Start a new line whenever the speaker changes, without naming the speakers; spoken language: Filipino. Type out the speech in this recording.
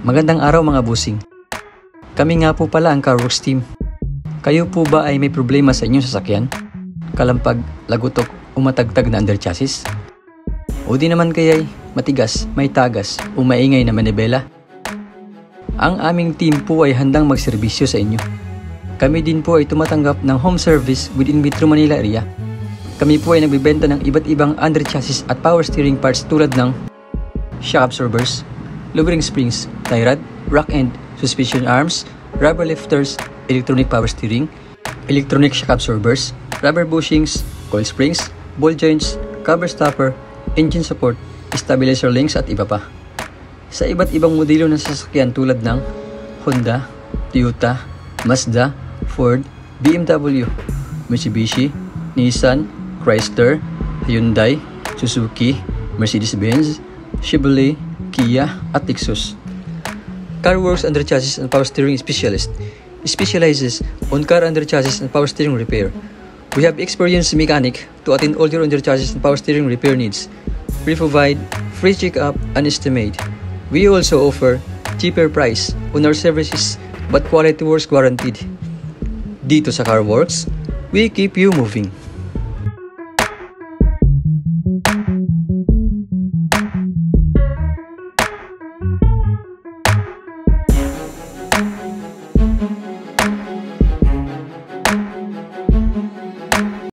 Magandang araw mga busing. Kami nga po pala ang Carworks team. Kayo po ba ay may problema sa inyong sasakyan? Kalampag, lagutok, o matagtag na under chassis? O di naman kaya'y matigas, may tagas, o maingay na manibela? Ang aming team po ay handang magserbisyo sa inyo. Kami din po ay tumatanggap ng home service within Metro Manila area. Kami po ay nagbibenta ng iba't ibang under chassis at power steering parts tulad ng shock absorbers, lowering springs, tie rod, rock end, suspension arms, rubber lifters, electronic power steering, electronic shock absorbers, rubber bushings, coil springs, ball joints, cover stopper, engine support, stabilizer links at iba pa. Sa iba't ibang modelo ng sasakyan tulad ng Honda, Toyota, Mazda, Ford, BMW, Mitsubishi, Nissan, Chrysler, Hyundai, Suzuki, Mercedes-Benz, Chevrolet, Kia at Lexus. Carworks Under Chassis and Power Steering Specialist specializes on car under chassis and power steering repair. We have experienced mechanic to attend all your under chassis and power steering repair needs. We provide free check-up and estimate. We also offer cheaper price on our services but quality works guaranteed. Dito sa Carworks, we keep you moving.